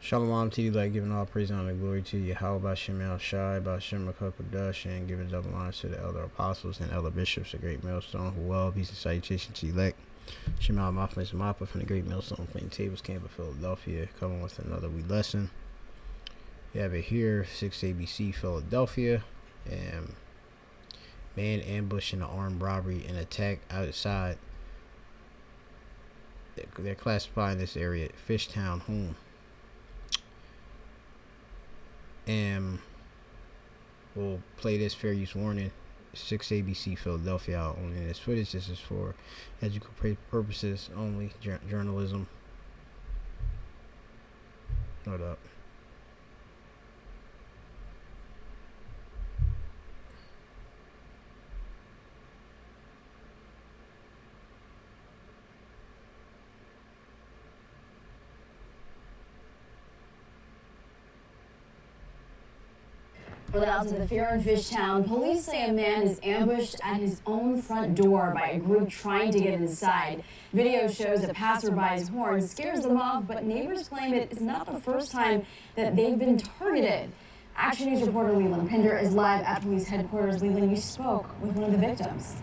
Shalom to you, like giving all praise and honor and glory to you. How about Shemal Shai, about Shem Kodash, and giving double honor to the elder apostles and elder bishops, the great millstone, who well, peace and salutation to elect. Shemal Mafmas Mappa from the great millstone, Plaintables, Camp of Philadelphia, coming with another wee lesson. You have it here, 6 ABC, Philadelphia, and man ambush in an armed robbery and attack outside. They're classifying this area Fishtown home. And we'll play this fair use warning. 6 ABC Philadelphia only. This footage, this is for educational purposes only. Journalism. Hold up. Out to the fear in Fishtown, police say a man is ambushed at his own front door by a group trying to get inside. Video shows a passerby's horn scares them off, but neighbors claim it is not the first time that they've been targeted. Action News reporter Leland Pinder is live at police headquarters. Leland, you spoke with one of the victims.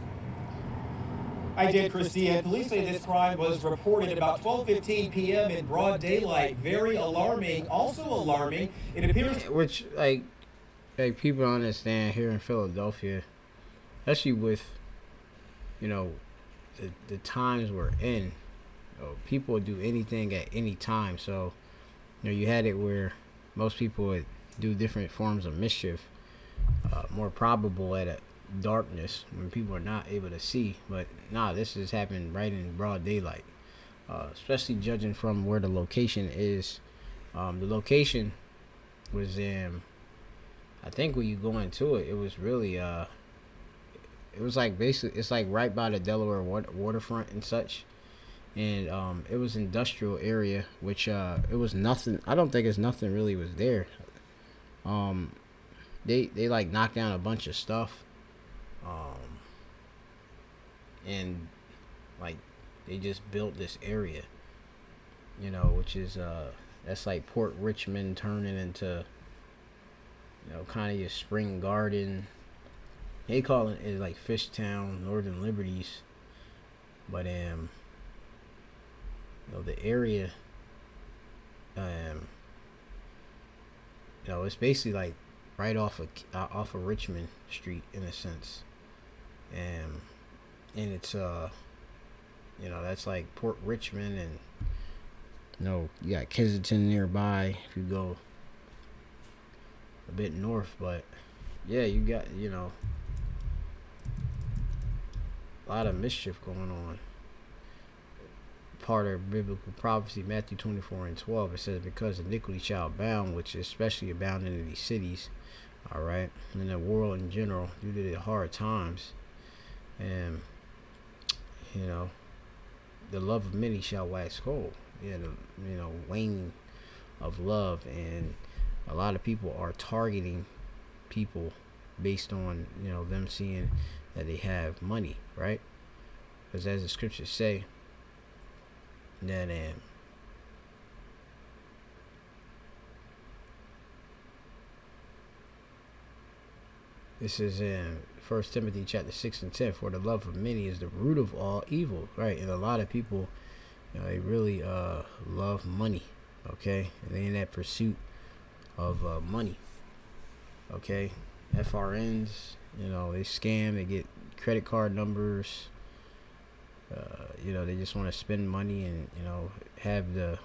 I did, Christy, and police say this crime was reported about 12:15 p.m. in broad daylight. Very alarming. Also alarming, it appears... Which, like people understand here in Philadelphia, especially with, the times we're in, people would do anything at any time. So, you had it where most people would do different forms of mischief, more probable at a darkness when people are not able to see. But this has happened right in broad daylight, especially judging from where the location is. The location was in, I think when you go into it, it was really, it was like basically, it's like right by the Delaware waterfront and such. And it was industrial area, which it was nothing. I don't think it's nothing really was there. They like knocked down a bunch of stuff. And like they just built this area, which is, that's like Port Richmond turning into, kind of your spring garden. They call it like Fishtown, Northern Liberties. But the area, it's basically like right off of Richmond Street in a sense. And it's that's like Port Richmond, and you got Kensington nearby if you go a bit north. But yeah, you got a lot of mischief going on. Part of biblical prophecy, Matthew 24:12, it says, because iniquity shall abound, which is especially abounding in these cities, all right, in the world in general, due to the hard times. And the love of many shall wax cold. Waning of love. And a lot of people are targeting people based on them seeing that they have money, right? Because as the scriptures say, that this is in 1 Timothy chapter 6 and 10. For the love of many is the root of all evil, right? And a lot of people, they really love money, okay? And they in that pursuit of money, okay? FRNs, they scam, they get credit card numbers. They just want to spend money and have the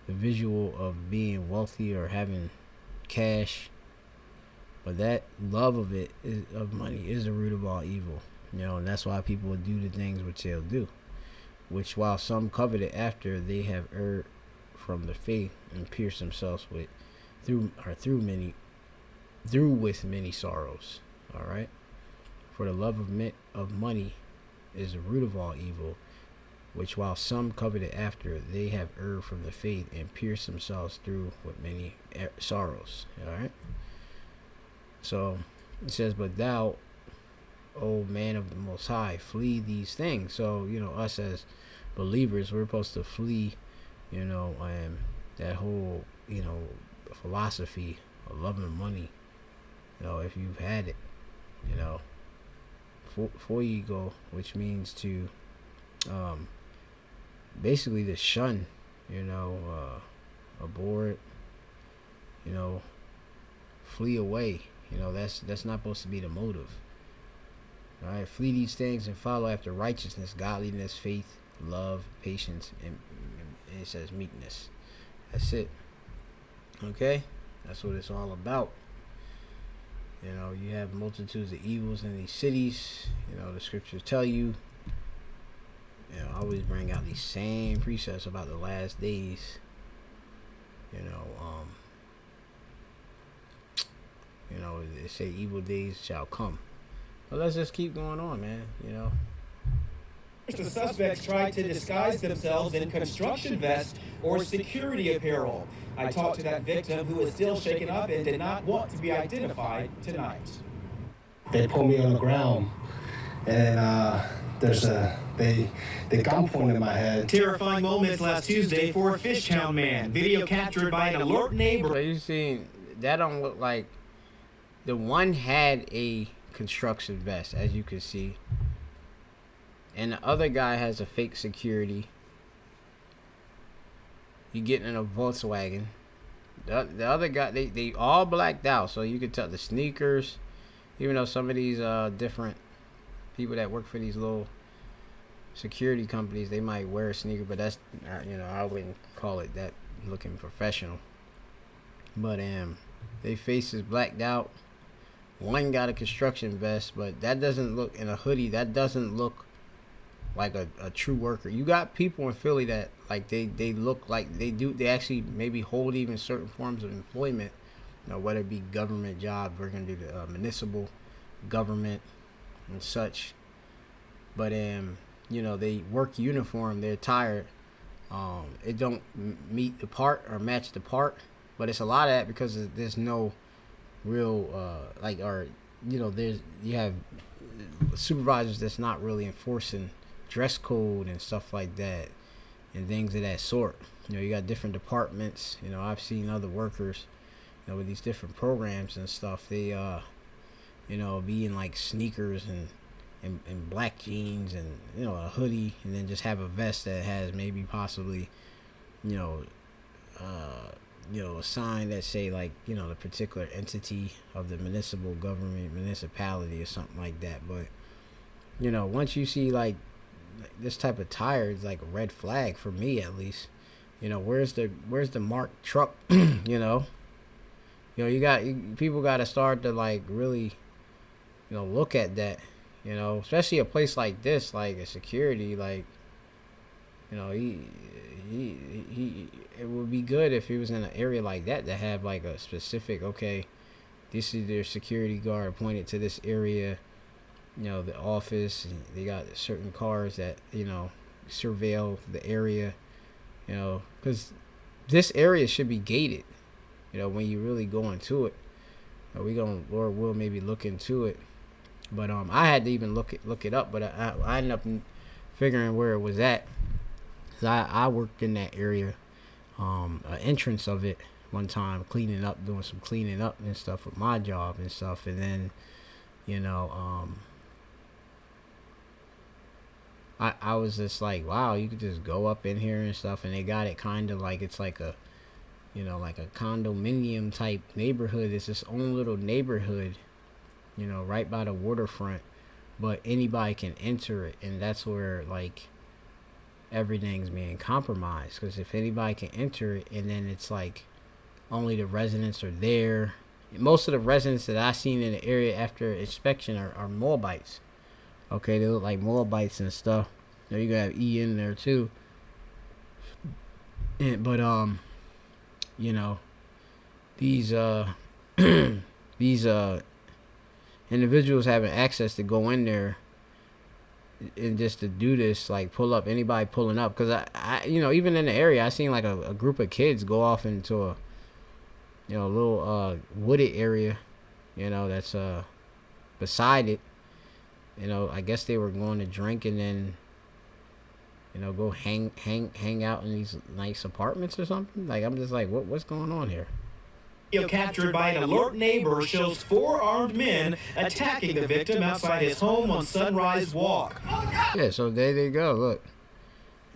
visual of being wealthy or having cash. But that love of money is the root of all evil, and that's why people will do the things which they'll do, which while some covet it after they have erred from the faith and pierced themselves through with many sorrows. All right. For the love of money is the root of all evil, which while some coveted after, they have erred from the faith and pierced themselves through with many sorrows. All right. So it says, but thou, O man of the Most High, flee these things. So us as believers, we're supposed to flee, you know, and that whole, you know, philosophy of loving money, you know, if you've had it, you know, for ego, which means to basically to shun, you know, abhor, you know, flee away. You know, that's not supposed to be the motive. All right, flee these things and follow after righteousness, godliness, faith, love, patience, and it says meekness. That's it. Okay, that's what it's all about. You know, you have multitudes of evils in these cities. You know, the scriptures tell you. You know, I always bring out these same precepts about the last days. You know, they say evil days shall come. But let's just keep going on, man. You know. The suspects tried to disguise themselves in construction vests or security apparel. I talked to that victim who is still shaken up and did not want to be identified tonight. They put me on the ground, and they gunpointed my head. Terrifying moments last Tuesday for a Fishtown man. Video captured by an alert neighbor. So you seen that don't look like the one had a construction vest, as you can see, and the other guy has a fake security. You getting in a Volkswagen. The other guy, they all blacked out, so you could tell the sneakers. Even though some of these different people that work for these little security companies, they might wear a sneaker, but that's, you know, I wouldn't call it that looking professional. But their faces blacked out. One got a construction vest, but that doesn't look, in a hoodie, that doesn't look like a true worker. You got people in Philly that like they look like they actually maybe hold even certain forms of employment, you know, whether it be government job, we're gonna do the municipal government and such. But you know, they work uniform, they're tired. It don't meet the part or match the part, but it's a lot of that because there's no real you know, you have supervisors that's not really enforcing dress code and stuff like that and things of that sort. You know, you got different departments. You know, I've seen other workers, you know, with these different programs and stuff, they you know, be in like sneakers and black jeans and, you know, a hoodie, and then just have a vest that has maybe possibly, you know, a sign that say like, you know, the particular entity of the municipal government, municipality or something like that. But, you know, once you see like this type of tire, it's like a red flag for me, at least. You know, where's the marked truck? You know, people got to start to like really, you know, look at that. You know, especially a place like this, like a security, like, you know, he it would be good if he was in an area like that to have like a specific, okay, this is their security guard appointed to this area, you know, the office, and they got certain cars that, you know, surveil the area, you know, because this area should be gated, you know, when you really go into it. Lord will maybe look into it. But I had to even look it up, but I ended up figuring where it was at. 'Cause I worked in that area, an entrance of it one time, cleaning up, doing some cleaning up and stuff with my job and stuff. And then, you know, I was just like, wow, you could just go up in here and stuff, and they got it kind of like it's like a, you know, like a condominium type neighborhood. It's its own little neighborhood, you know, right by the waterfront, but anybody can enter it, and that's where like everything's being compromised, because if anybody can enter it, and then it's like only the residents are there. Most of the residents that I seen in the area after inspection are Moabites. Okay, they look like Moabites and stuff. You know, you gotta have E in there too. But you know, these these individuals having access to go in there and just to do this, like pull up anybody pulling up, because I you know, even in the area I seen like a group of kids go off into a, you know, little wooded area, you know, that's beside it. You know, I guess they were going to drink, and then, go hang out in these nice apartments or something. Like, I'm just like, what's going on here? Video captured by an alert neighbor shows 4 armed men attacking the victim outside his home on Sunrise Walk. Yeah, so there they go. Look,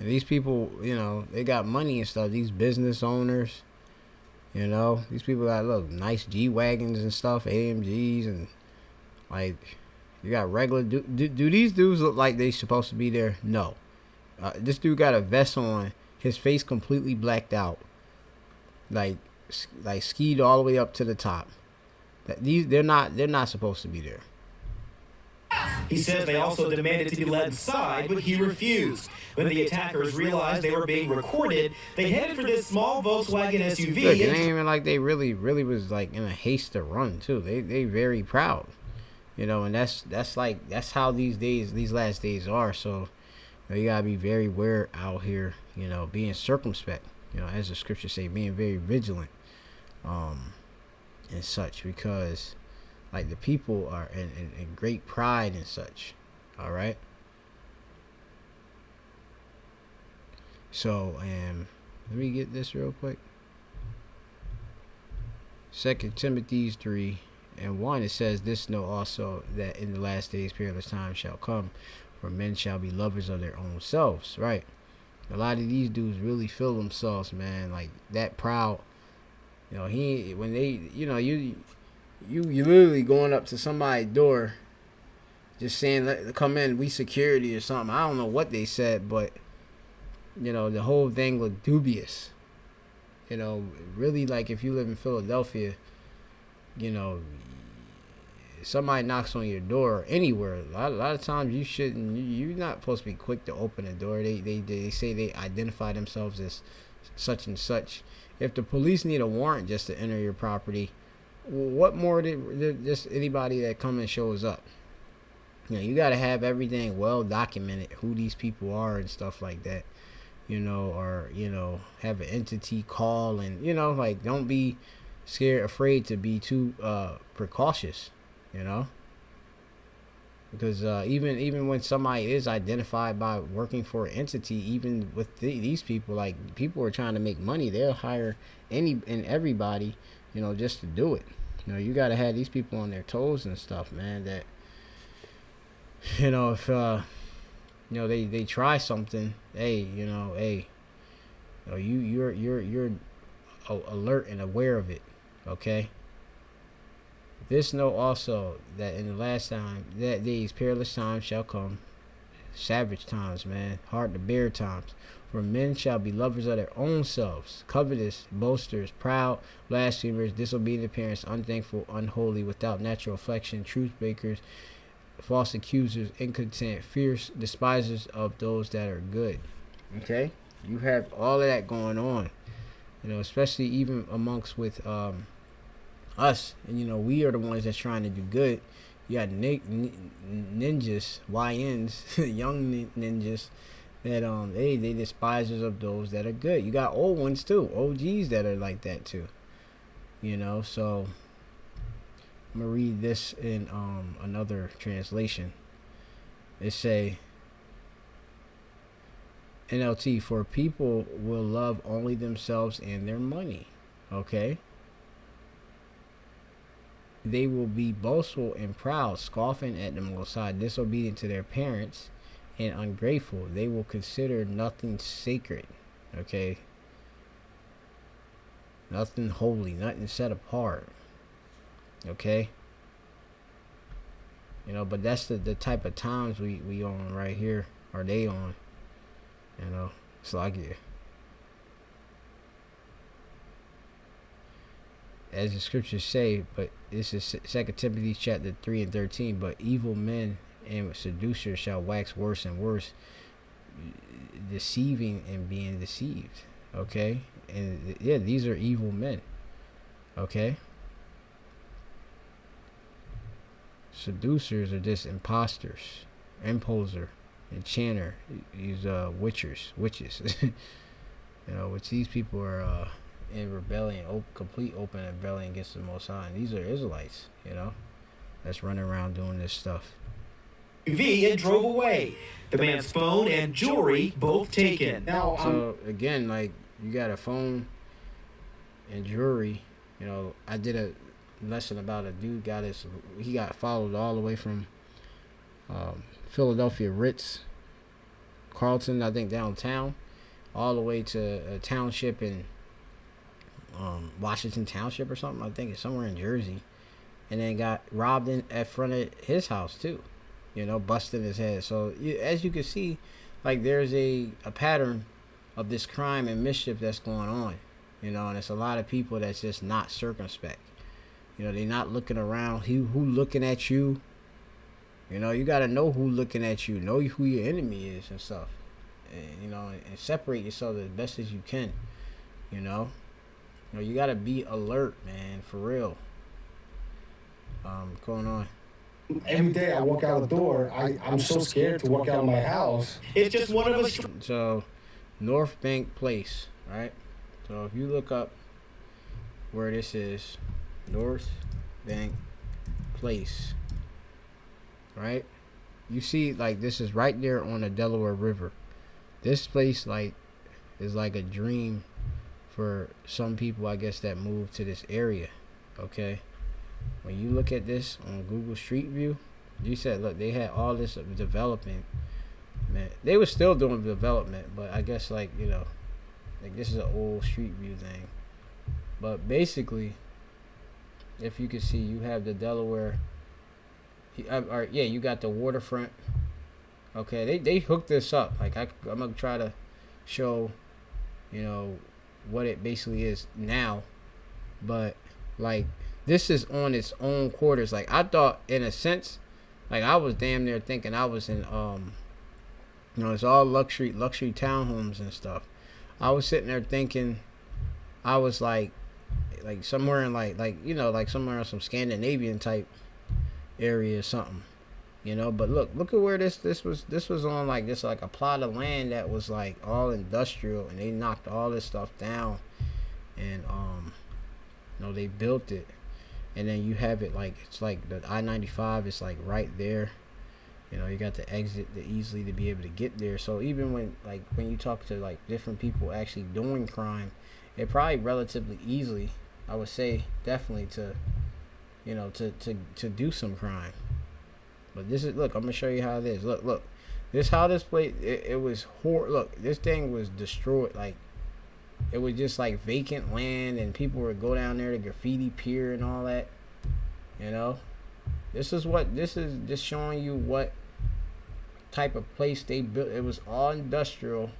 and these people, they got money and stuff. These business owners, these people got, look, nice G-Wagons and stuff, AMGs, and like, you got regular. Do these dudes look like they supposed to be there? No. This dude got a vest on, his face completely blacked out, like skied all the way up to the top. They're not supposed to be there. He says they also demanded to be let inside, but he refused. When the attackers realized they were being recorded, they headed for this small Volkswagen SUV. Look, it ain't even like they really was like in a haste to run too. They very proud, and that's how these last days are. So you gotta be very aware out here, being circumspect, as the scriptures say, being very vigilant, and such, because like the people are in great pride and such. All right. So, let me get this real quick. 2 Timothy 3:1, it says, "This know also that in the last days perilous times shall come, for men shall be lovers of their own selves." Right. A lot of these dudes really feel themselves, man, like that proud. When they, you literally going up to somebody's door, just saying, "Come in, we security" or something. I don't know what they said, but the whole thing looked dubious. Really, like if you live in Philadelphia, somebody knocks on your door anywhere, a lot of times you're not supposed to be quick to open the door. They say they identify themselves as such and such. If the police need a warrant just to enter your property, what more did just anybody that come and shows up? You got to have everything well documented, who these people are and stuff like that, or have an entity call, and like, don't be afraid to be too precautious, because even when somebody is identified by working for an entity, even with these people, like, people are trying to make money, they'll hire any and everybody, just to do it. You got to have these people on their toes and stuff, man, that if they try something, you're alert and aware of it. Okay. This know also that in the last time, that days perilous times shall come, savage times, man, hard to bear times. For men shall be lovers of their own selves, covetous, boasters, proud, blasphemers, disobedient parents, unthankful, unholy, without natural affection, truth breakers, false accusers, incontinent, fierce, despisers of those that are good. Okay, you have all of that going on, especially even amongst with us, and we are the ones that's trying to do good. You got ninjas, YNs, young ninjas that they despisers of those that are good. You got old ones too, OGs that are like that too. So I'm gonna read this in another translation. It say, NLT, "For people will love only themselves and their money." Okay. "They will be boastful and proud, scoffing at the Most High, disobedient to their parents, and ungrateful. They will consider nothing sacred." Okay. Nothing holy, nothing set apart. Okay. But that's the type of times we on right here, or they on. It's like, yeah. As the scriptures say, but this is 2 Timothy chapter 3:13. "But evil men and seducers shall wax worse and worse, deceiving and being deceived." Okay. And yeah, these are evil men. Okay. Seducers are just imposters, imposer, enchanter, these witches. Which these people are in rebellion, complete open rebellion against the Most High. And these are Israelites, that's running around doing this stuff. SUV and drove away. The man's phone and jewelry both taken. So again, like, you got a phone and jewelry. You know, I did a lesson about a dude he got followed all the way from Philadelphia Ritz Carlton, I think, downtown, all the way to a township in Washington Township or something. I think it's somewhere in Jersey, and then got robbed at front of his house too. You know, busting his head. So as you can see, like, there's a pattern of this crime and mischief that's going on. You know, and it's a lot of people that's just not circumspect. You know, they're not looking around. Who looking at you? You know, you got to know who looking at you. Know who your enemy is and stuff. And, you know, and separate yourself as best as you can. You know, you got to be alert, man, for real. Going on. Every day I walk out the door, I'm so scared to walk out of my house. It's just one of us. So, North Bank Place, right? So if you look up where this is, North Bank Place, right? You see, like, this is right there on the Delaware River. This place, like, is like a dream for some people, I guess, that moved to this area. Okay, when you look at this on Google Street View, you said, look, they had all this development. Man, they were still doing development, but I guess, like, you know, like, this is an old Street View thing. But basically, if you can see, you have the Delaware. You got the waterfront. Okay, they hooked this up. Like, I'm gonna try to show, you know, what it basically is now. But, like, this is on its own quarters. Like, I thought, in a sense, like, I was damn near thinking I was in you know, it's all luxury townhomes and stuff. I was sitting there thinking I was like somewhere in like you know, like somewhere in some Scandinavian type area or something, you know. But look at where this was on, like, this, like, a plot of land that was like all industrial, and they knocked all this stuff down, and you know, they built it, and then you have it, like, it's like the I-95 is like right there. You know, you got the exit easily to be able to get there. So even when you talk to, like, different people actually doing crime, it probably relatively easily, I would say, definitely to, you know, to do some crime. But this is, look, I'm gonna show you how it is. Look, this how this place. It was look, this thing was destroyed. Like, it was just like vacant land, and people would go down there to graffiti pier and all that. You know. This is just showing you what type of place they built. It was all industrial,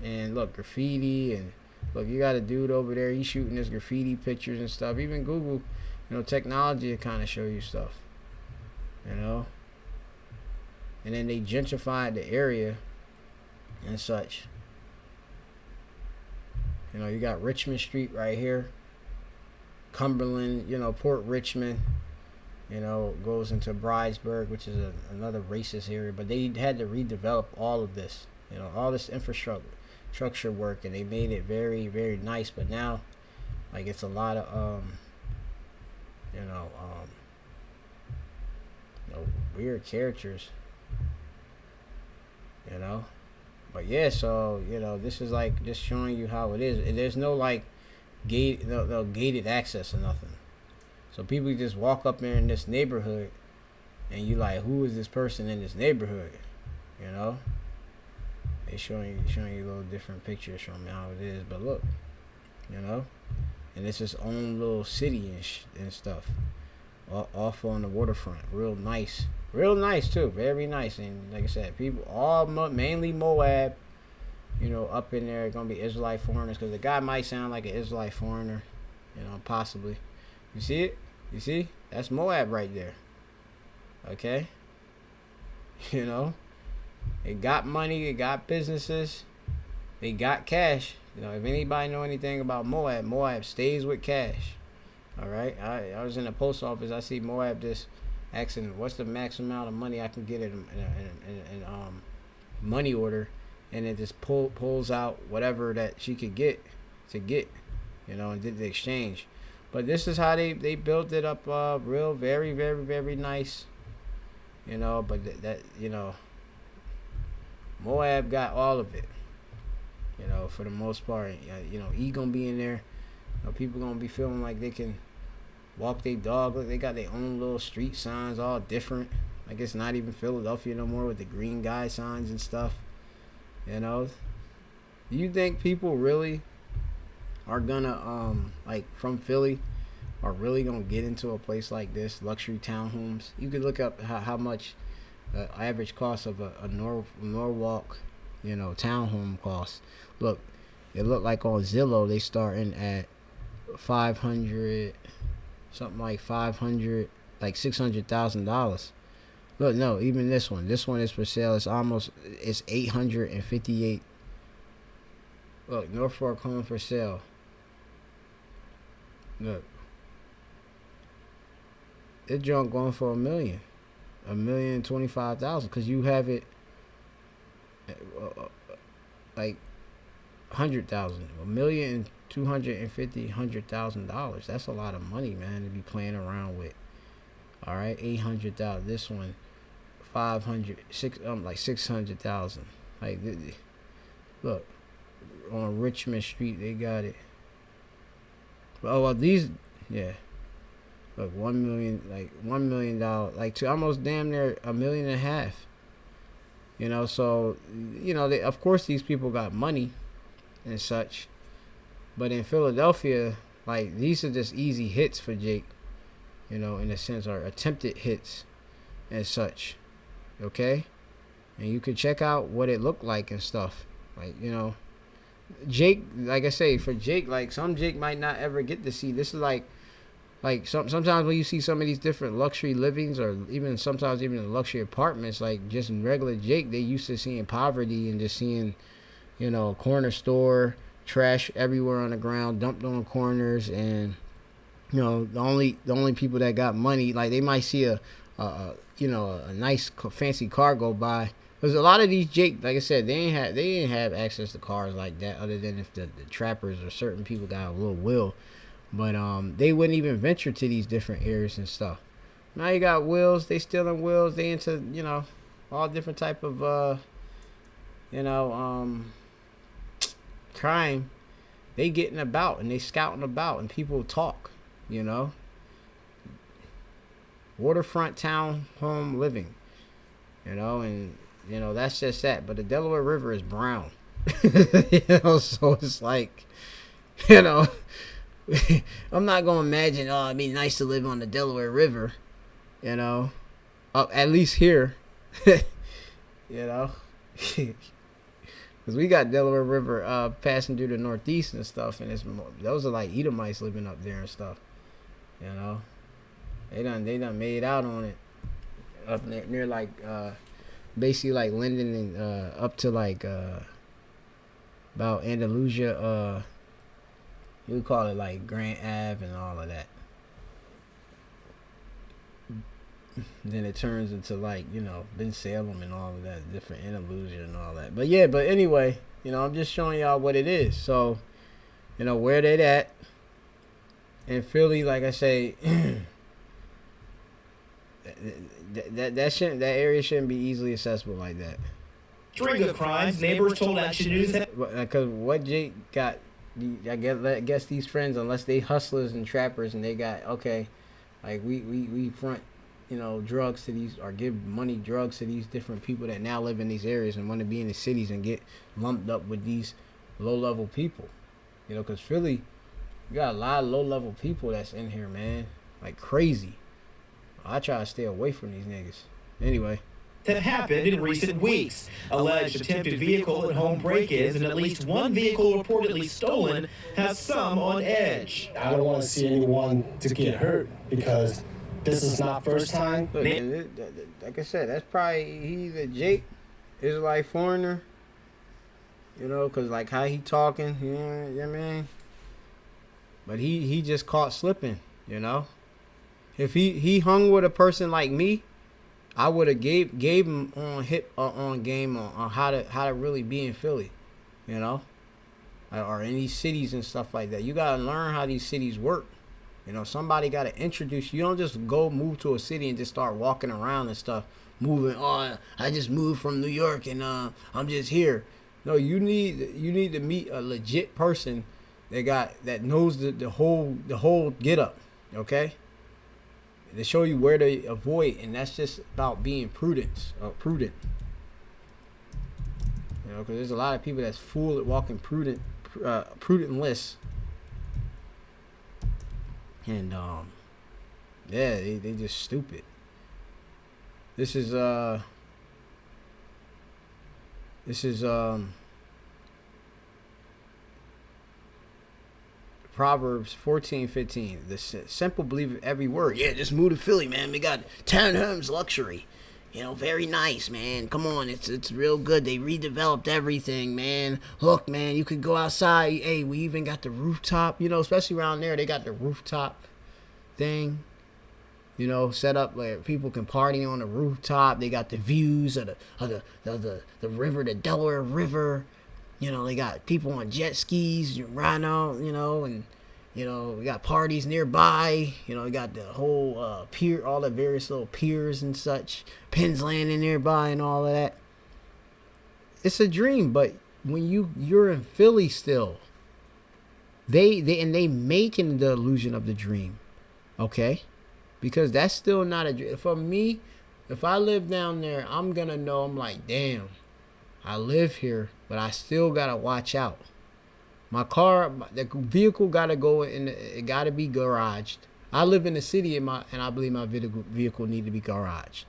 and look, graffiti, and look, you got a dude over there. He's shooting his graffiti pictures and stuff. Even Google, you know, technology to kind of show you stuff, you know. And then they gentrified the area and such. You know, you got Richmond Street right here, Cumberland, you know, Port Richmond. You know, goes into Bridesburg, which is another racist area. But they had to redevelop all of this, you know, all this infrastructure work, and they made it very, very nice. But now, like, it's a lot of, you know, weird characters, you know. But yeah, so, you know, this is like just showing you how it is. And there's no, like, no gated access or nothing. So people just walk up there in this neighborhood, and you like, who is this person in this neighborhood? You know, they showing you a little different pictures from how it is. But look, you know, and it's its own little city and stuff, off on the waterfront. Real nice too, very nice. And like I said, people all mainly Moab, you know, up in there. Gonna be Israelite foreigners, because the guy might sound like an Israelite foreigner, you know, possibly. You see it? You see? That's Moab right there. Okay? You know? They got money. They got businesses. They got cash. You know, if anybody know anything about Moab stays with cash. All right? I was in the post office. I see Moab just asking, what's the maximum amount of money I can get in money order? And it just pulls out whatever that she could get, you know, and did the exchange. But this is how they built it up, real, very, very, very nice. you know, but that you know, Moab got all of it, you know, for the most part. You know, E gonna be in there. You know, people gonna be feeling like they can walk their dog. Look, they got their own little street signs, all different. Like it's not even Philadelphia no more with the green guy signs and stuff. You know, do you think people really are gonna like from Philly are really gonna get into a place like this, luxury townhomes? You could look up how much average cost of a Norwalk, you know, townhome costs. Look, it looked like on Zillow they starting at 500, something like 500, like $600,000. Look, no, even this one is for sale. It's 858. Look, Norfolk home for sale. Look, this junk going for $1,025,000, because you have it like 100,000, $1,250,000. That's a lot of money, man, to be playing around with. All right, 800,000. This one, 600,000. Like, look, on Richmond Street they got it. Oh well, these, yeah. Look, $1 million, like $1 million, like to almost damn near $1.5 million. You know, so you know, of course these people got money and such, but in Philadelphia, like these are just easy hits for Jake. You know, in a sense, or attempted hits and such. Okay, and you could check out what it looked like and stuff. Like, you know, Jake, like I say, for Jake, like some Jake might not ever get to see. This is like sometimes when you see some of these different luxury livings, or even sometimes even the luxury apartments, like just in regular Jake, they used to seeing poverty and just seeing, you know, a corner store, trash everywhere on the ground, dumped on corners, and you know, the only people that got money, like they might see a nice fancy car go by. Because a lot of these Jake, like I said, they didn't have access to cars like that, other than if the trappers or certain people got a little will. But they wouldn't even venture to these different areas and stuff. Now you got Wills, they stealing Wills, they into, you know, all different type of crime. They getting about and they scouting about, and people talk, you know. Waterfront town home living, you know, and you know, that's just that. But the Delaware River is brown. You know, so it's like, you know, I'm not gonna imagine, oh, it'd be nice to live on the Delaware River, you know, at least here. You know, because we got Delaware River passing through the Northeast and stuff, and those are like Edomites living up there and stuff, you know. They done made out on it up near like basically like Linden and up to like about Andalusia, you would call it like Grand Ave and all of that. Then it turns into like, you know, Ben Salem and all of that, different Andalusia and all that. But yeah, but anyway, you know, I'm just showing y'all what it is. So, you know, where they at in Philly, like I say. That area shouldn't be easily accessible like that. String of crimes, neighbors told Action News. Because what Jake got, I guess these friends, unless they hustlers and trappers, and they got, okay, like we front, you know, drugs to these, or give money drugs to these different people that now live in these areas and want to be in the cities and get lumped up with these low level people, you know, because Philly, you got a lot of low level people that's in here, man, like crazy. I try to stay away from these niggas. Anyway. Have happened in recent weeks. Alleged attempted vehicle and home break-ins, and at least one vehicle reportedly stolen, has some on edge. I don't want to see anyone to get hurt, because this is not first time. Look, like I said, that's probably he's a Jake, Israelite foreigner. You know, because like how he talking, you know what I mean? But he just caught slipping, you know? If he hung with a person like me, I would have gave him on game on how to really be in Philly, you know, or in these cities and stuff like that. You gotta learn how these cities work. You know, somebody gotta introduce you. You don't just go move to a city and just start walking around and stuff. moving. Oh, I just moved from New York and I'm just here. No, you need to meet a legit person that knows the whole get up. Okay. They show you where to avoid, and that's just about being prudent. You know, because there's a lot of people that's fool at walking prudentless, and yeah, they just stupid. This is Proverbs 14:15. The simple believe every word. Yeah, just move to Philly, man. We got townhomes luxury. You know, very nice, man. Come on, it's real good. They redeveloped everything, man. Look, man, you could go outside. Hey, we even got the rooftop. You know, especially around there, they got the rooftop thing. You know, set up where people can party on the rooftop. They got the views of the river, the Delaware River. You know, they got people on jet skis riding out, you know, and, you know, we got parties nearby. You know, we got the whole pier, all the various little piers and such, pins landing nearby and all of that. It's a dream, but when you're in Philly still, they making the illusion of the dream, okay? Because that's still not a dream. For me, if I live down there, I'm going to know, I'm like, damn, I live here, but I still got to watch out. My car, the vehicle got to go in, it got to be garaged. I live in the city and I believe my vehicle need to be garaged.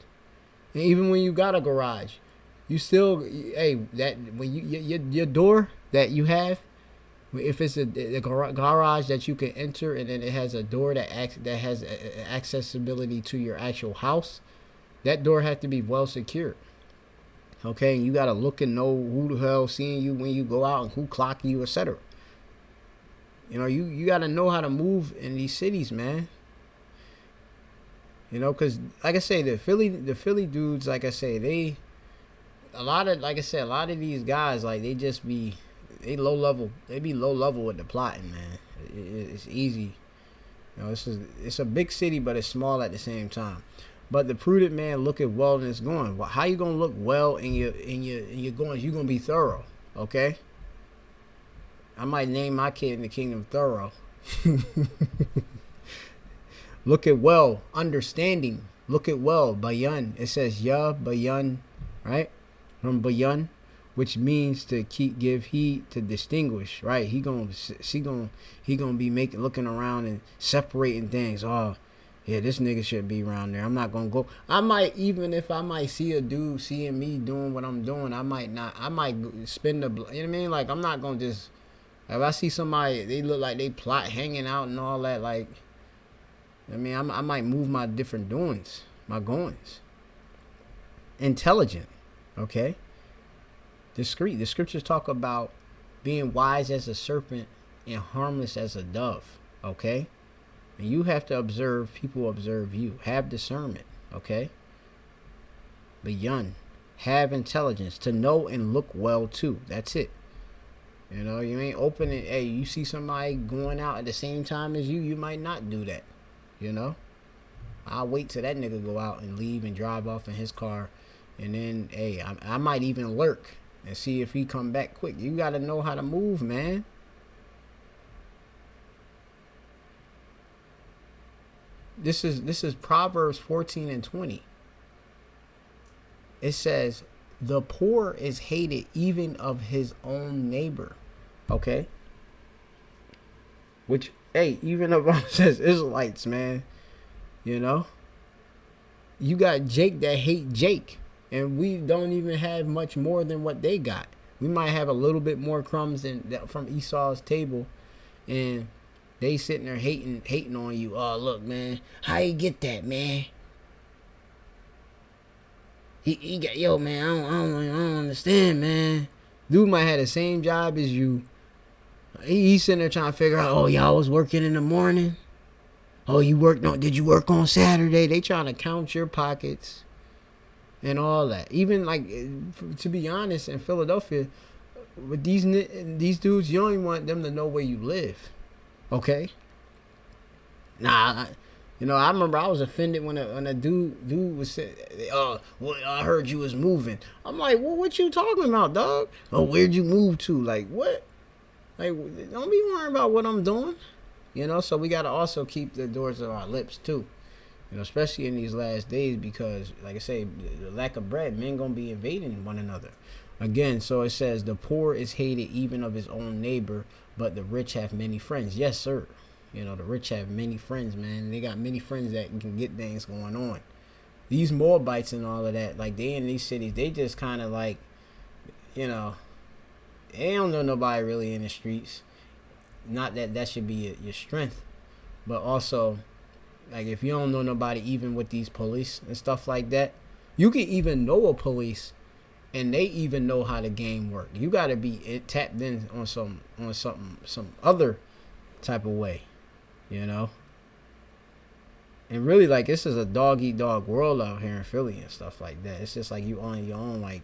And even when you got a garage, you still, hey, that when your door that you have, if it's a garage that you can enter and then it has a door that has accessibility to your actual house, that door has to be well secured. Okay, and you gotta look and know who the hell seeing you when you go out and who clocking you, etc. You know, you gotta know how to move in these cities, man. You know, cause like I say, the Philly dudes, like I say, a lot of these guys, like they be low level with the plotting, man. It's easy. You know, it's a big city, but it's small at the same time. But the prudent man look at well and it's going. Well, how you gonna look well in your going? You gonna be thorough, okay? I might name my kid in the kingdom Thorough. Look at well, understanding. Look at well, bayan. It says ya bayan, right? From bayan, which means to give heed, to distinguish, right? He gonna be looking around and separating things. Oh, yeah, this nigga should be around there. I'm not gonna go. I might see a dude seeing me doing what I'm doing, I might spend the, you know what I mean? Like, I'm not gonna just, if I see somebody, they look like they plot hanging out and all that, like, I mean, I might move my different doings, my goings. Intelligent, okay? Discreet. The scriptures talk about being wise as a serpent and harmless as a dove, okay? And you have to observe, people observe you. Have discernment, okay? Beyond. Have intelligence to know and look well too. That's it. You know, you ain't opening, hey, you see somebody going out at the same time as you might not do that. You know? I'll wait till that nigga go out and leave and drive off in his car. And then, hey, I might even lurk and see if he come back quick. You got to know how to move, man. This is Proverbs 14:20. It says, the poor is hated even of his own neighbor. Okay? Which, hey, even if it says Israelites, man, you know? You got Jake that hate Jake. And we don't even have much more than what they got. We might have a little bit more crumbs from Esau's table. And they sitting there hating on you. Oh, look, man. How you get that, man? He got, yo, man, I don't understand, man. Dude might have the same job as you. He's sitting there trying to figure out, oh, y'all was working in the morning? Oh, did you work on Saturday? They trying to count your pockets and all that. Even, like, to be honest, in Philadelphia, with these dudes, you don't even want them to know where you live. Okay? Nah, You know, I remember I was offended when a dude was saying, well, I heard you was moving. I'm like, well, what you talking about, dog? Oh, where'd you move to? Like, what? Like, don't be worrying about what I'm doing. You know, so we got to also keep the doors of our lips, too. You know, especially in these last days because, like I say, the lack of bread, men going to be invading one another. Again, so it says, the poor is hated even of his own neighbor, but the rich have many friends. Yes, sir. You know, the rich have many friends, man. They got many friends that can get things going on. These Moabites and all of that, like, they in these cities, they just kind of like, you know, they don't know nobody really in the streets. Not that that should be your strength, but also, like, if you don't know nobody, even with these police and stuff like that, you can even know a police, and they even know how the game work. You got to be tapped in on some other type of way, you know. And really, like, this is a dog eat dog world out here in Philly and stuff like that. It's just like you on your own, like,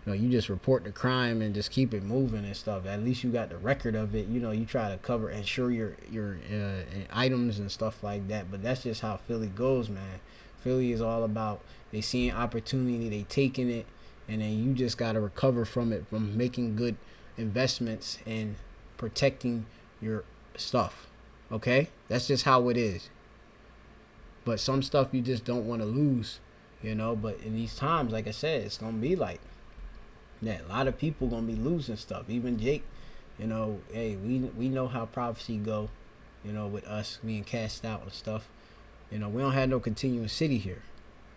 you know, you just report the crime and just keep it moving and stuff. At least you got the record of it. You know, you try to cover, insure your items and stuff like that. But that's just how Philly goes, man. Philly is all about they seeing opportunity, they taking it, and then you just got to recover from it, from making good investments and protecting your stuff. Okay? That's just how it is. But some stuff you just don't want to lose, you know. But in these times, like I said, it's going to be like that. A lot of people going to be losing stuff. Even Jake, you know, hey, we know how prophecy go, you know, with us being cast out and stuff. You know, we don't have no continuous city here,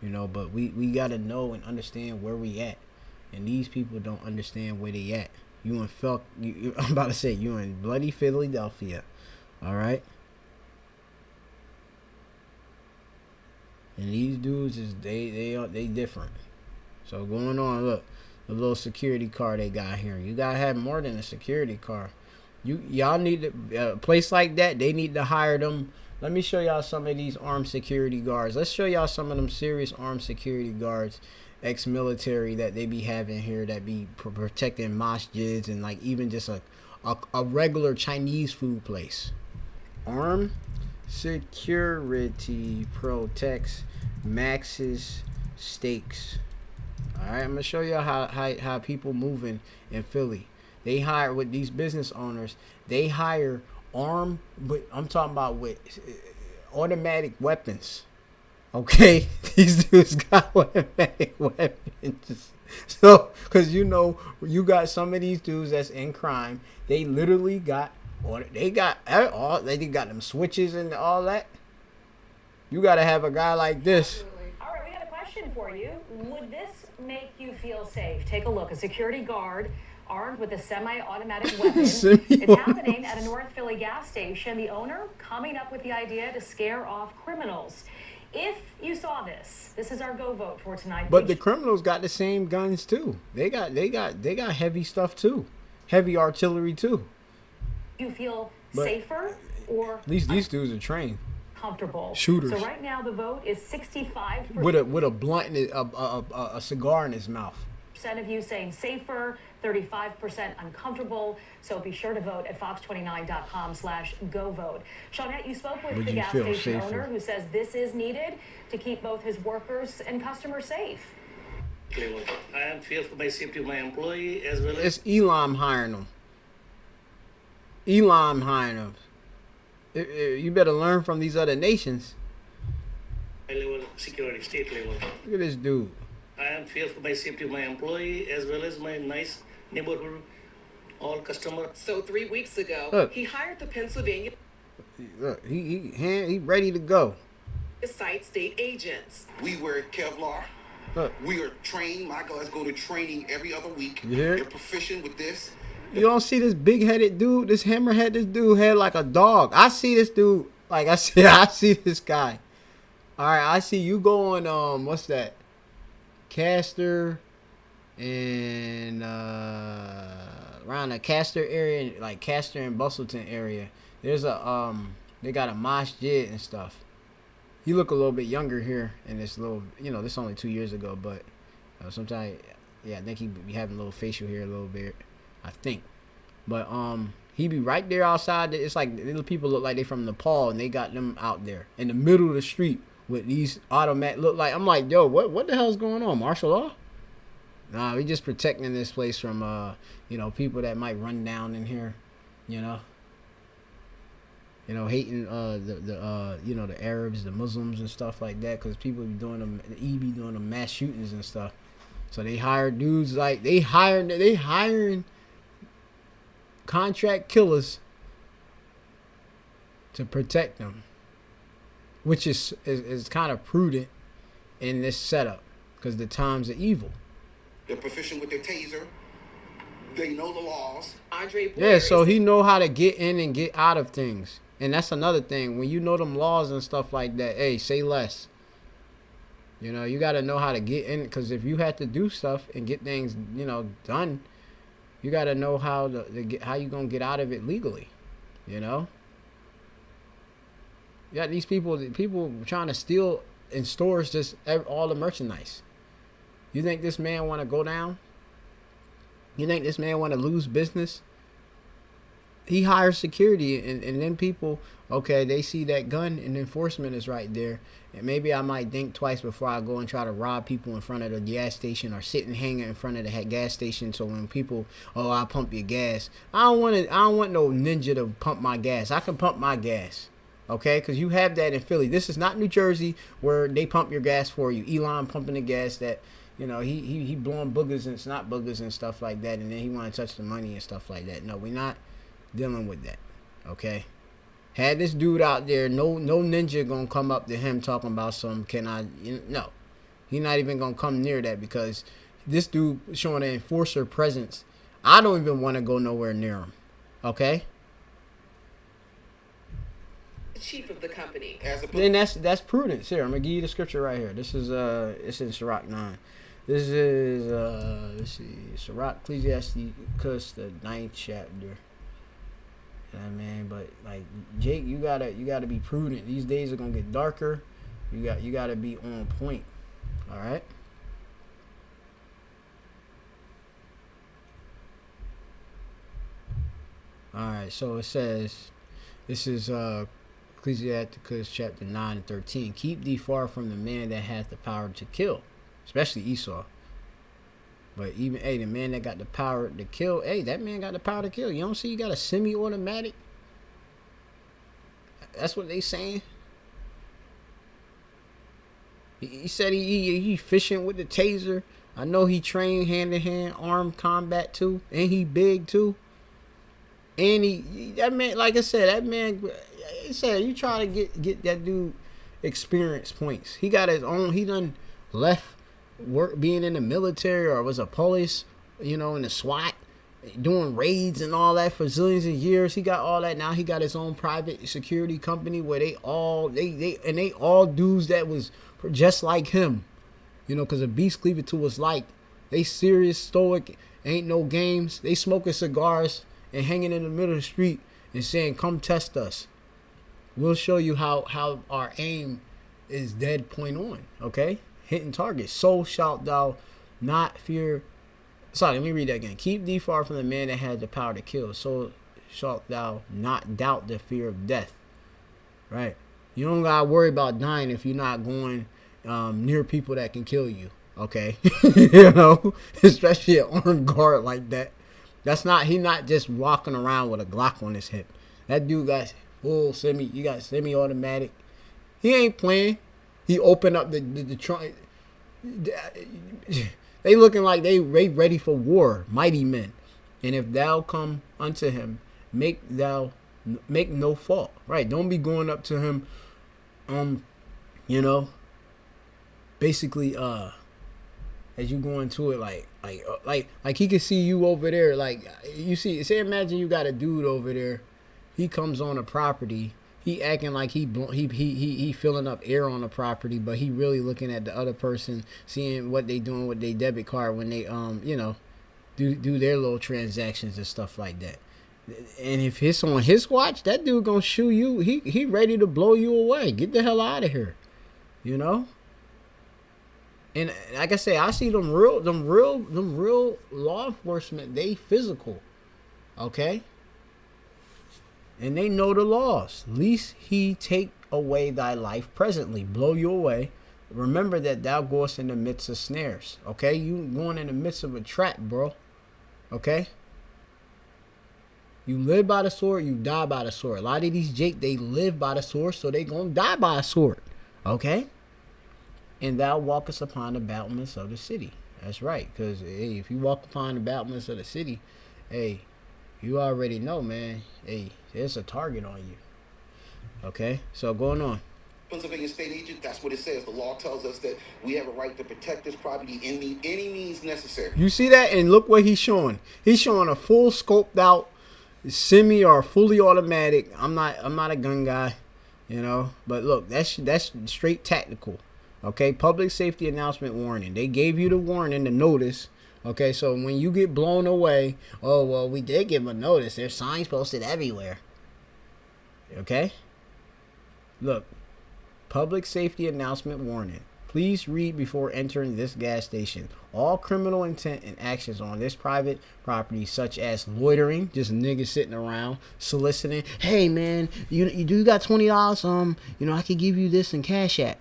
you know, but we got to know and understand where we at. And these people don't understand where they at. You in I'm about to say, you in bloody Philadelphia, all right? And these dudes is they different. So going on, look, the little security car they got here. You gotta have more than a security car. Y'all need a place like that. They need to hire them. Let me show y'all some of these armed security guards. Let's show y'all some of them serious armed security guards, ex-military that they be having here that be protecting masjids and like even just a regular Chinese food place. Armed security protects Max's steaks. All right, I'm gonna show you how people moving in Philly. They hire with these business owners. They hire armed, but I'm talking about with automatic weapons. Okay, these dudes got automatic weapons. So, cause you know, you got some of these dudes that's in crime. They literally got they got them switches and all that. You got to have a guy like this. All right, we got a question for you. Would this make you feel safe? Take a look. A security guard armed with a semi-automatic weapon. It's happening at a North Philly gas station. The owner coming up with the idea to scare off criminals. If you saw this is our go vote for tonight. But the criminals got the same guns too. They got heavy stuff too, heavy artillery too. You feel safer or at least these dudes are trained. Comfortable Shooters. So right now the vote is 65%. With a blunt and a cigar in his mouth. Percent of you saying safer, 35% uncomfortable. So be sure to vote at fox29.com/go-vote. Shawnette, you spoke with the gas station owner who says this is needed to keep both his workers and customers safe. I am fearful for my safety of my employee as well as... It's Elam hiring them. Elam hiring them. You better learn from these other nations. High level security, state level. Look at this dude. I am fearful for my safety of my employee as well as my nice neighborhood, all customer. So 3 weeks ago, he hired the Pennsylvania. Look, he ready to go. Site state agents. We wear Kevlar. Look. We are trained. My guys go to training every other week. Yeah. They're proficient with this. You don't see this big-headed dude, this hammerhead, this dude had like a dog. I see this dude, like I see this guy. All right, I see you going, what's that? Castor and around the Castor area, like Castor and Bustleton area. There's a they got a masjid and stuff. You look a little bit younger here in this little, you know, this only 2 years ago, but sometimes, yeah, I think he be having a little facial hair a little bit, I think. But He be right there outside. It's like little people look like they from Nepal, and they got them out there in the middle of the street with these automatic. Look like I'm like, yo, what the hell's going on? Martial law? Nah, we just protecting this place from people that might run down in here, hating the Arabs, the Muslims and stuff like that, because people be doing them, the E be doing them mass shootings and stuff. So they hire dudes like they hiring contract killers to protect them, which is kind of prudent in this setup because the times are evil. They're proficient with their taser. They know the laws. Yeah, so he know how to get in and get out of things. And that's another thing. When you know them laws and stuff like that, hey, say less. You got to know how to get in. Because if you have to do stuff and get things, done, you got to know how you going to get out of it legally. You got these people trying to steal in stores just all the merchandise. You think this man want to go down? You think this man want to lose business? He hires security, and then people, okay, they see that gun and enforcement is right there. And maybe I might think twice before I go and try to rob people in front of the gas station or sit and hang in front of the gas station. So when people, I pump your gas. I don't want no ninja to pump my gas. I can pump my gas. Okay, because you have that in Philly. This is not New Jersey where they pump your gas for you. Elon pumping the gas that, he blowing boogers and snot boogers and stuff like that, and then he want to touch the money and stuff like that. No, we're not dealing with that. Okay, had this dude out there, no ninja gonna come up to him talking about no, he not even gonna come near that because this dude showing an enforcer presence. I don't even want to go nowhere near him. Okay. Chief of the company. And that's prudence. Here, I'm gonna give you the scripture right here. This is it's in Sirach 9. This is let's see, Sirach Ecclesiasticus, the 9th chapter. But like Jake, you gotta be prudent. These days are gonna get darker. You gotta be on point. All right. All right. So it says, this is Ecclesiasticus chapter 9 and 13. Keep thee far from the man that hath the power to kill, especially Esau. But even, the man that got the power to kill, that man got the power to kill. You don't see he got a semi-automatic? That's what they saying. He said he fishing with the taser. I know he trained hand-to-hand armed combat too. And he big too. And that man, like I said, he said, you try to get that dude experience points. He got his own, he done left work being in the military or was a police, in the SWAT, doing raids and all that for zillions of years. He got all that. Now he got his own private security company where they all dudes that was just like him, because a beast cleaver to us like they serious, stoic, ain't no games. They smoking cigars and hanging in the middle of the street and saying, come test us. We'll show you how our aim is dead point on. Okay? Hitting targets. So shalt thou not fear. Sorry, let me read that again. Keep thee far from the man that has the power to kill. So shalt thou not doubt the fear of death. Right? You don't gotta worry about dying if you're not going near people that can kill you. Okay? Especially an armed guard like that. He not just walking around with a Glock on his hip. That dude got full semi-automatic. He ain't playing. He opened up the trunk. They looking like they ready for war, mighty men. And if thou come unto him, make no fault. Right? Don't be going up to him, basically, as you go into it, like he can see you over there. Like you see, imagine you got a dude over there. He comes on a property. He acting like he filling up air on the property, but he really looking at the other person, seeing what they doing with their debit card when they do their little transactions and stuff like that. And if it's on his watch, that dude gonna shoot you. He ready to blow you away. Get the hell out of here, And like I say, I see them real law enforcement. They physical, okay. and they know the laws. Least he take away thy life presently, blow you away. Remember that thou goest in the midst of snares. Okay, you going in the midst of a trap, bro. Okay. You live by the sword, you die by the sword. A lot of these Jake, they live by the sword, so they gonna die by a sword. Okay? And thou walkest upon the battlements of the city. That's right. Because, hey, if you walk upon the battlements of the city, hey, you already know, man. Hey, there's a target on you. Okay? So, going on. Pennsylvania State Agent, that's what it says. The law tells us that we have a right to protect this property in any means necessary. You see that? And look what he's showing. He's showing a full scoped out semi or fully automatic. I'm not a gun guy, you know, but look, that's straight tactical. Okay, public safety announcement warning. They gave you the warning, the notice. Okay, so when you get blown away, oh well, we did give them a notice. There's signs posted everywhere. Okay, look, public safety announcement warning. Please read before entering this gas station. All criminal intent and actions on this private property, such as loitering, just niggas sitting around, soliciting. Hey man, you do got $20? You know, I could give you this in Cash App.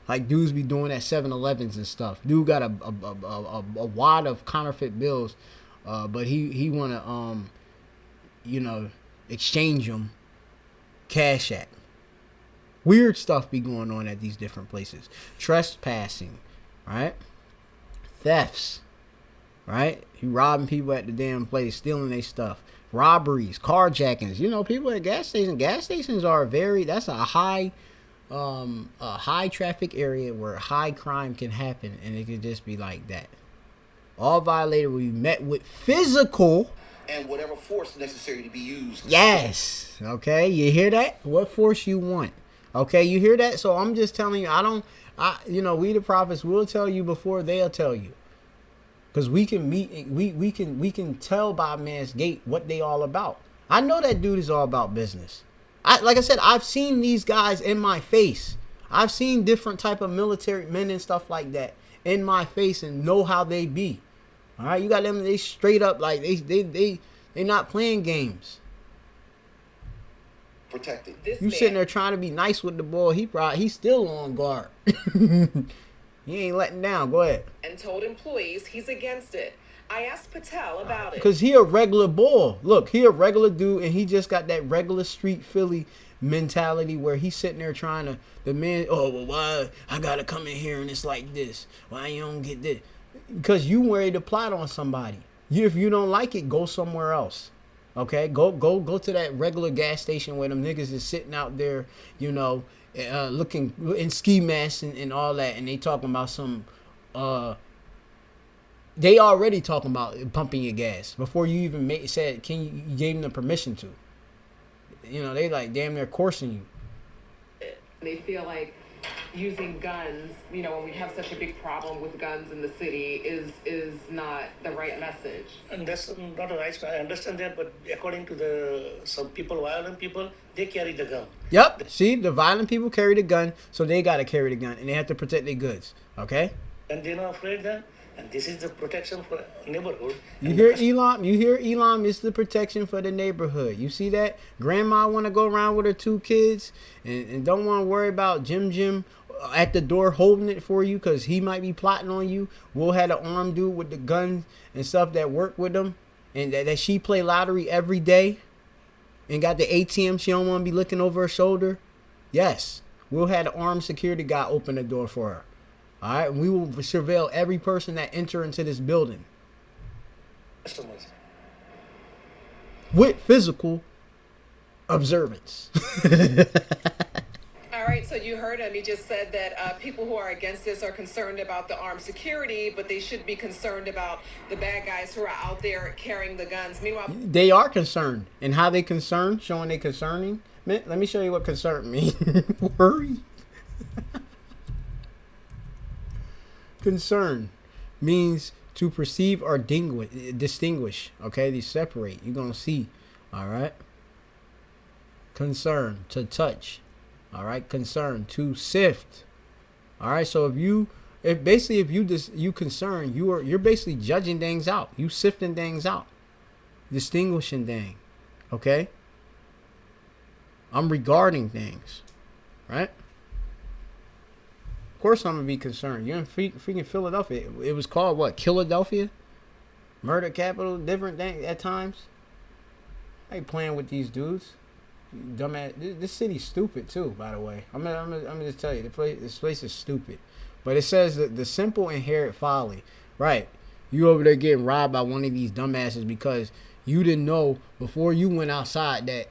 Like dudes be doing at 7-Elevens and stuff. Dude got a wad of counterfeit bills, but he wanna you know, exchange them Cash App. Weird stuff be going on at these different places. Trespassing, right? Thefts, right? You robbing people at the damn place, stealing their stuff. Robberies, carjackings. You know, people at gas stations. Gas stations are that's a high traffic area where high crime can happen, and it could just be like that. All violator will be met with physical and whatever force necessary to be used. Yes. Okay, you hear that? What force you want? Okay, you hear that? So I'm just telling you, you know, we the prophets will tell you before they'll tell you. Because we can tell by man's gate what they all about. I know that dude is all about business. Like I said, I've seen these guys in my face. I've seen different type of military men and stuff like that in my face and know how they be. All right, you got them, they straight up like they not playing games. Protected. You sitting there trying to be nice with the boy. He's still on guard. He ain't letting down. Go ahead. And told employees he's against it. I asked Patel about it. Because he a regular boy. Look, he a regular dude, and he just got that regular street Philly mentality where he's sitting there trying to, the man, oh, well, why I got to come in here and it's like this? Why you don't get this? Because you ready to plot on somebody. If you don't like it, go somewhere else. Okay, go to that regular gas station where them niggas is sitting out there, you know, looking in ski masks and all that, and they talking about some, they already talking about pumping your gas before you even said, you gave them the permission to. You know, they like damn near coursing you. They feel like using guns, you know, when we have such a big problem with guns in the city, is not the right message. And that's not right. I understand that, but according to some people, violent people, they carry the gun. Yep. See, the violent people carry the gun, so they got to carry the gun, and they have to protect their goods. Okay? And they're not afraid that. And this is the protection for neighborhood. You hear Elam? You hear Elam? It's the protection for the neighborhood. You see that? Grandma want to go around with her 2 kids and don't want to worry about Jim at the door holding it for you because he might be plotting on you. We'll have an armed dude with the guns and stuff that work with them, and that she play lottery every day and got the ATM. She don't want to be looking over her shoulder. Yes, we'll have the armed security guy open the door for her. All right, we will surveil every person that enter into this building with physical observance. All right, so you heard him. He just said that people who are against this are concerned about the armed security, but they should be concerned about the bad guys who are out there carrying the guns. Meanwhile, they are concerned. And how they concerned, showing they concerning. Man, let me show you what concern means. Worry. Concern means to perceive or distinguish. Okay, they separate. You're gonna see. All right. Concern, to touch. All right. Concern, to sift. All right. So if you concern, you're basically judging things out. You sifting things out, distinguishing things. Okay. I'm regarding things, right? Of course I'm going to be concerned. You're in freaking Philadelphia. It was called what? Philadelphia? Murder capital? Different thing at times? I ain't playing with these dudes. Dumbass. This city's stupid too, by the way. I'm gonna just tell you, this place is stupid. But it says that the simple inherit folly. Right. You over there getting robbed by one of these dumbasses because you didn't know before you went outside that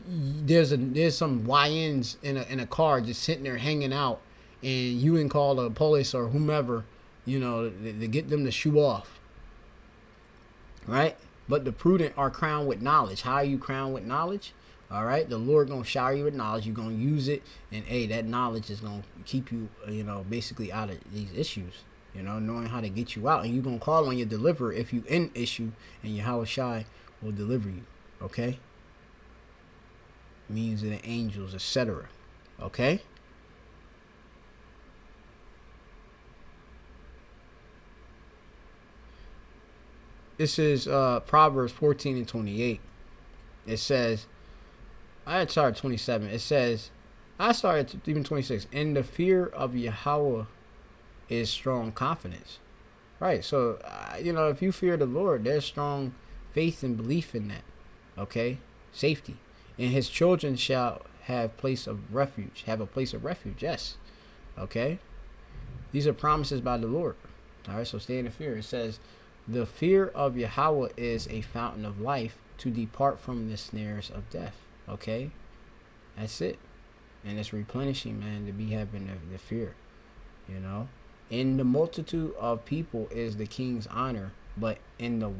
there's some YNs in a car just sitting there hanging out, and you can call the police or whomever, to get them to shoo off. Right? But the prudent are crowned with knowledge. How are you crowned with knowledge? All right, the Lord gonna shower you with knowledge. You're gonna use it, and that knowledge is gonna keep you, basically out of these issues. Knowing how to get you out, and you're gonna call on your deliverer if you in issue, and Yahweh Shai will deliver you. Okay, means of the angels, etc. Okay. This is Proverbs 14 and 28. It says. I had started 27. It says, I started even 26. And the fear of Yahweh is strong confidence. Right. So, if you fear the Lord, there's strong faith and belief in that. Okay. Safety. And his children shall have place of refuge. Have a place of refuge. Yes. Okay. These are promises by the Lord. All right. So stay in the fear. It says, the fear of Yahweh is a fountain of life to depart from the snares of death. Okay, that's it. And it's replenishing, man, to be having the fear, In the multitude of people is the king's honor, but in the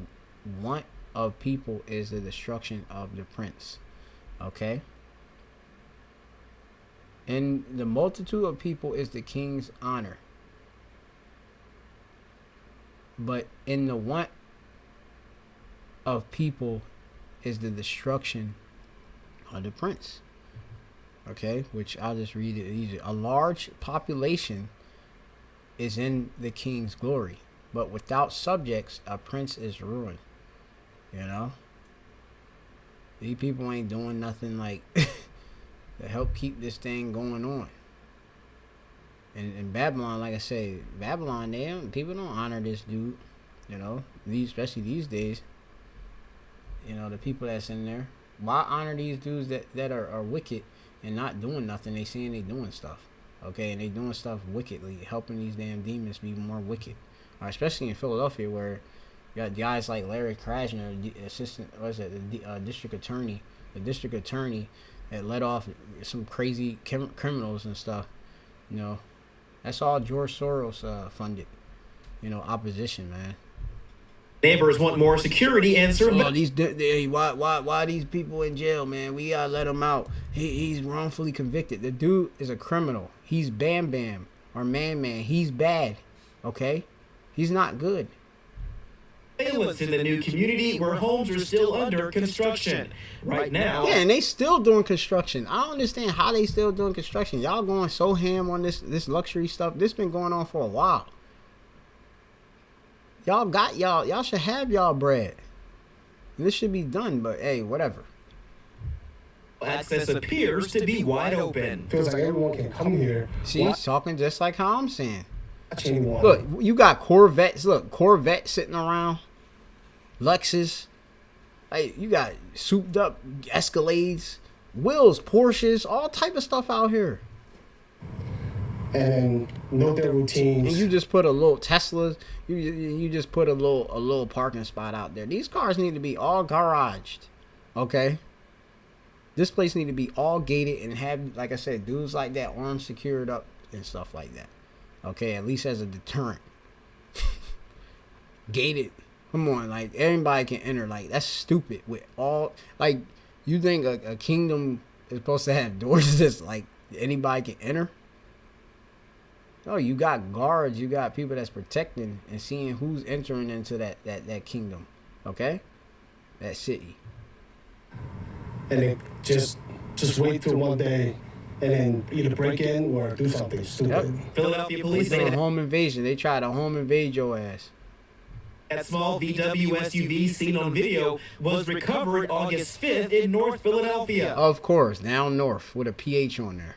want of people is the destruction of the prince. Okay. In the multitude of people is the king's honor, but in the want of people is the destruction of the prince. Okay, which I'll just read it easy. A large population is in the king's glory, but without subjects a prince is ruined. These people ain't doing nothing like to help keep this thing going on. And in Babylon, like I say, Babylon, people don't honor this dude. Especially these days. The people that's in there. Why honor these dudes that are wicked and not doing nothing? They saying they doing stuff. Okay, and they doing stuff wickedly, helping these damn demons be more wicked. Especially in Philadelphia, where you got guys like Larry Krasner, district attorney, that let off some crazy criminals and stuff. That's all George Soros funded. Opposition, man. Neighbors want more security and surveillance. Why these people in jail, man? We gotta let him out. He's wrongfully convicted. The dude is a criminal. He's Bam Bam or Man. He's bad. Okay, he's not good. Surveillance in the new community where homes are still under construction right now. Yeah, and they still doing construction. I don't understand how they still doing construction. Y'all going so ham on this luxury stuff. This been going on for a while. Y'all should have y'all bread. And this should be done, but hey, whatever. Access appears to be wide open. Feels like everyone can come here. See, he's talking just like how I'm saying. Anyone. Look, you got Corvettes. Look, Corvette sitting around. Lexus. Hey, you got souped up Escalades, Wills, Porsches, all type of stuff out here. And know their routines. And you just put a little Teslas. You just put a little parking spot out there. These cars need to be all garaged. Okay. This place need to be all gated and have, like I said, dudes like that armed, secured up and stuff like that. Okay, at least as a deterrent. Gated. Come on, like everybody can enter. Like that's stupid. With all like, you think a kingdom is supposed to have doors that's like anybody can enter? No, you got guards. You got people that's protecting and seeing who's entering into that kingdom. Okay, that city. And they just wait till one day and then either break in or do something stupid. Philadelphia police say a home invasion. They try to home invade your ass. That small VW SUV seen on video was recovered August 5th in North Philadelphia. Of course, down north with a PH on there.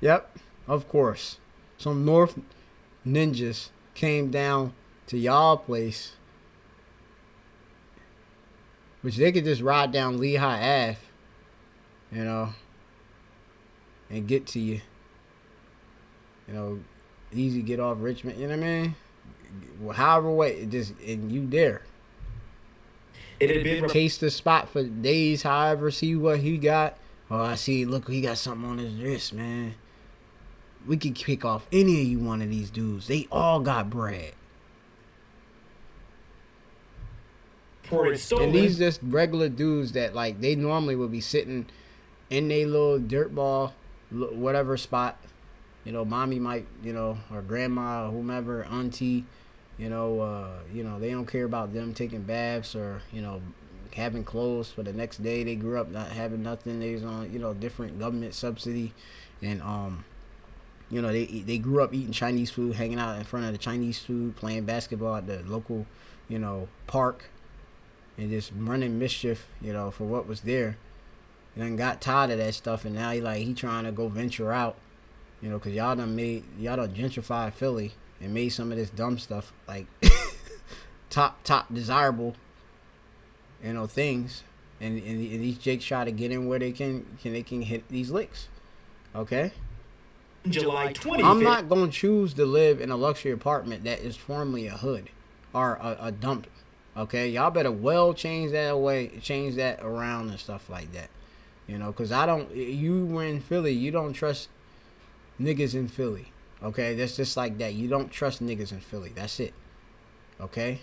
Yep, of course. Some North ninjas came down to y'all place, which they could just ride down Lehigh Ave, you know, and get to you. You know, easy get off Richmond, you know what I mean? However way, it just, and you there. It had been case the spot for days, however, see what he got. Oh, I see, look, he got something on his wrist, man. We could kick off any of you one of these dudes. They all got bread. And these just regular dudes that, like, they normally would be sitting in their little dirt ball, whatever spot. You know, mommy might, you know, or grandma, or whomever, auntie, you know, they don't care about them taking baths or, you know, having clothes for the next day. They grew up not having nothing. They was on, you know, different government subsidy. And, you know, they grew up eating Chinese food, hanging out in front of the Chinese food, playing basketball at the local, you know, park, and just running mischief, you know, for what was there. And then got tired of that stuff, and now he trying to go venture out, you know, because y'all done gentrified Philly and made some of this dumb stuff, like, top desirable, you know, things. And these Jakes try to get in where they can hit these licks, okay? July 25th. I'm not going to choose to live in a luxury apartment that is formerly a hood or a dump. Okay, y'all better change that around and stuff like that. You know, because you were in Philly, you don't trust niggas in Philly. Okay, that's just like that. You don't trust niggas in Philly. That's it. Okay?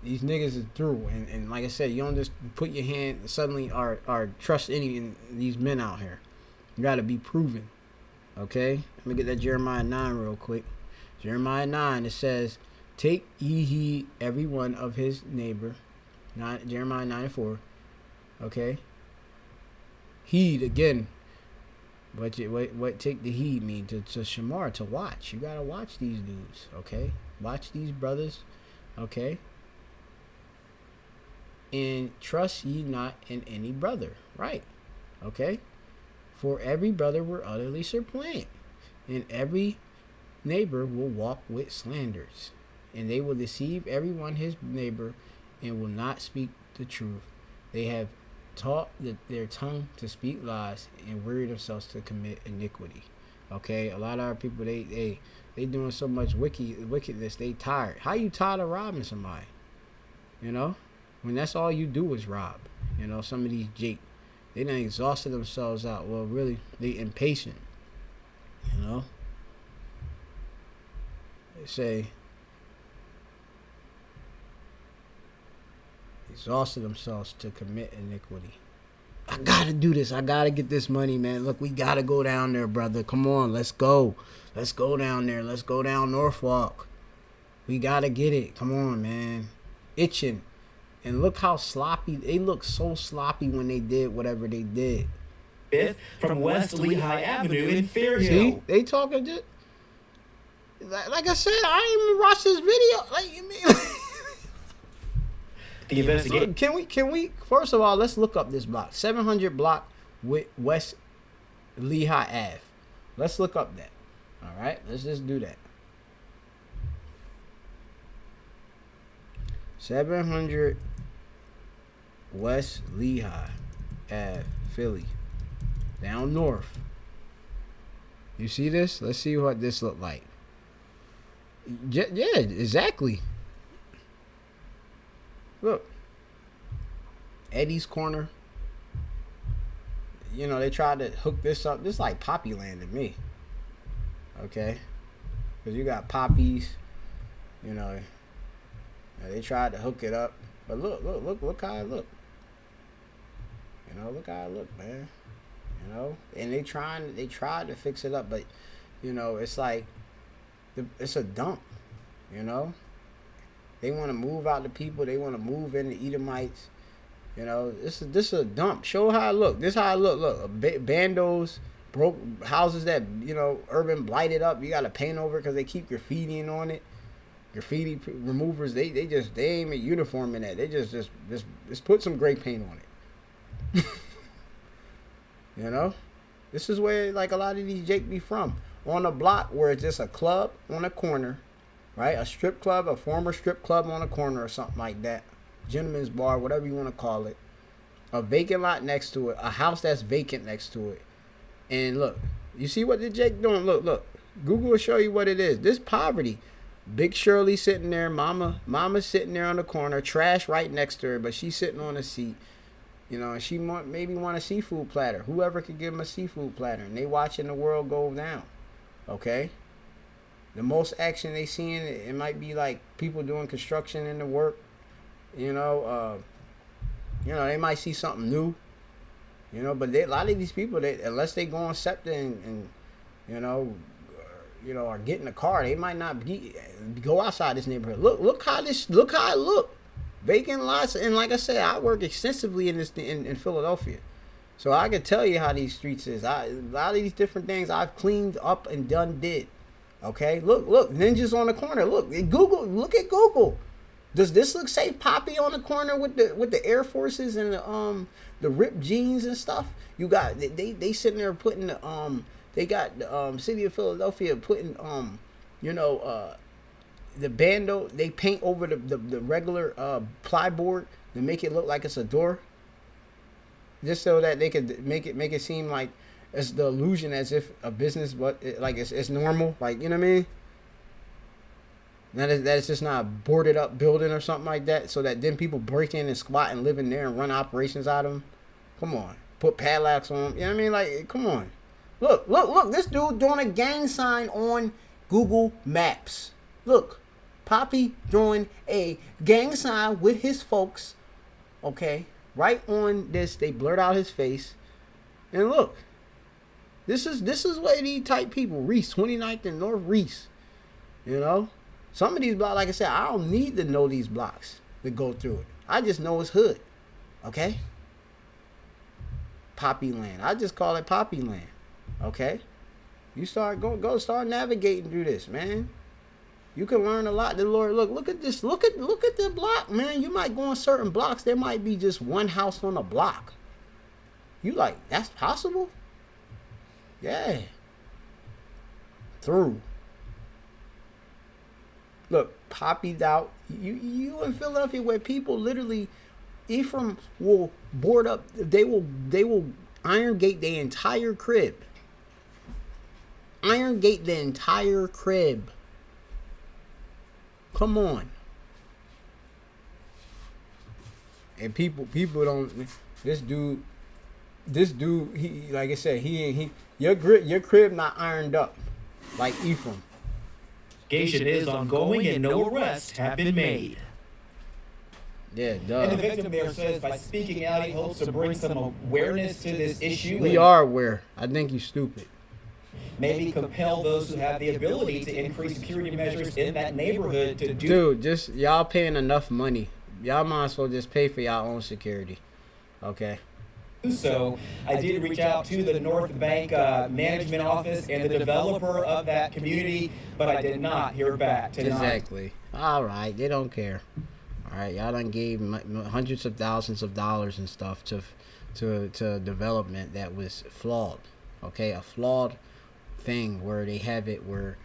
These niggas is through. And like I said, you don't just put your hand suddenly or trust any of these men out here. You got to be proven. Okay? Let me get that Jeremiah 9 real quick. Jeremiah 9, it says, take ye heed every one of his neighbor. Jeremiah 9:4. Okay? Heed again. What take the heed mean? To shamar, to watch. You gotta watch these dudes. Okay? Watch these brothers. Okay? And trust ye not in any brother. Right? Okay? For every brother will utterly supplant, and every neighbor will walk with slanders, and they will deceive every one his neighbor, and will not speak the truth. They have taught their tongue to speak lies, and weary themselves to commit iniquity. Okay, a lot of our people, they doing so much wickedness, they tired. How you tired of robbing somebody? You know, when that's all you do is rob. You know, some of these Jake, they done exhausted themselves out. Well, really, they impatient. You know, they say exhausted themselves to commit iniquity. I gotta do this. I gotta get this money, man. Look, we gotta go down there, brother. Come on, let's go. Let's go down there. Let's go down Norfolk. We gotta get it. Come on, man. Itching. And look how sloppy. They look so sloppy when they did whatever they did. From West Lehigh Avenue in Fairhill. See, they talking just like I said. I didn't even watch this video. Like, you mean? The investigation. Can we first of all, let's look up this block. 700 block with West Lehigh Ave. Let's look up that. All right, let's just do that. 700 West Lehigh Ave, Philly, down north. You see this? Let's see what this look like. Yeah, exactly. Look, Eddie's Corner. You know, they tried to hook this up. This is like Poppy Land to me. Okay? Because you got poppies. You know, they tried to hook it up. But look how it look. You know, look how it look, man. You know? And they tried to fix it up. But, you know, it's like, it's a dump. You know? They want to move out the people. They want to move in the Edomites. You know, this is a dump. Show how it look. This how it look. Look, bandos, broke houses that, you know, urban blighted up. You got to paint over because they keep graffitiing on it. graffiti removers, they ain't in uniform in that. They just put some gray paint on it. You know, this is where like a lot of these Jake be from, on a block where it's just a club on a corner, right? A strip club, a former strip club on a corner or something like that, gentleman's bar, whatever you want to call it. A vacant lot next to it, a house that's vacant next to it. And look, you see what the Jake doing? Look. Google will show you what it is. This poverty. Big Shirley sitting there, mama's sitting there on the corner, trash right next to her, but she's sitting on a seat. You know, and she maybe want a seafood platter. Whoever could give them a seafood platter, and they watching the world go down. Okay? The most action they seeing, it might be like people doing construction in the work. You know, they might see something new. You know, but a lot of these people, unless they go on SEPTA and or get in a car, they might not go outside this neighborhood. Look how it look. Vacant lots, and like I said, I work extensively in Philadelphia, so I can tell you how these streets is. A lot of these different things I've cleaned up and did. Okay, look, ninjas on the corner. Look at Google. Does this look safe? Poppy on the corner with the Air Forces and the ripped jeans and stuff. You got they sitting there putting they got the city of Philadelphia putting the bando, they paint over the regular plyboard to make it look like it's a door, just so that they could make it seem like it's the illusion as if a business, but like it's normal, like, you know what I mean. That it's just not a boarded up building or something like that, so that then people break in and squat and live in there and run operations out of them. Come on, put padlocks on them. You know what I mean? Like, come on. Look, this dude doing a gang sign on Google Maps. Look, Poppy doing a gang sign with his folks, okay, right on this. They blurred out his face. And look, this is what these type people, Reese, 29th and North Reese, you know. Some of these blocks, like I said, I don't need to know these blocks to go through it. I just know it's hood, okay. Poppy land. I just call it Poppy land, okay. You start start navigating through this, man. You can learn a lot. The Lord, look at this. Look at the block, man. You might go on certain blocks. There might be just one house on a block. You like, that's possible? Yeah. Through. Look, poppied out. You in Philadelphia where people literally, Ephraim will board up. They will iron gate the entire crib. Iron gate the entire crib. Come on. And people don't. This dude, he, like I said, your crib not ironed up like Ephraim. Investigation is ongoing and no arrests have been made. Yeah, duh. And the victim there says by speaking out, he hopes to bring some awareness to this issue. We are aware. I think you're stupid. Maybe compel those who have the ability to increase security measures in that neighborhood to do. Dude, just y'all paying enough money. Y'all might as well just pay for y'all own security. Okay. So I did reach out to the North Bank management office and the developer of that community, but I did not hear back tonight. Exactly. All right, they don't care. All right, y'all done gave hundreds of thousands of dollars and stuff to development that was flawed. Okay, a flawed thing where they have it where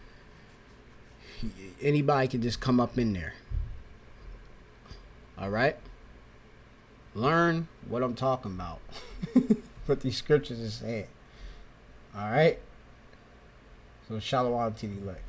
anybody can just come up in there. All right. Learn what I'm talking about. What these scriptures are saying. All right. So shalom to the elect.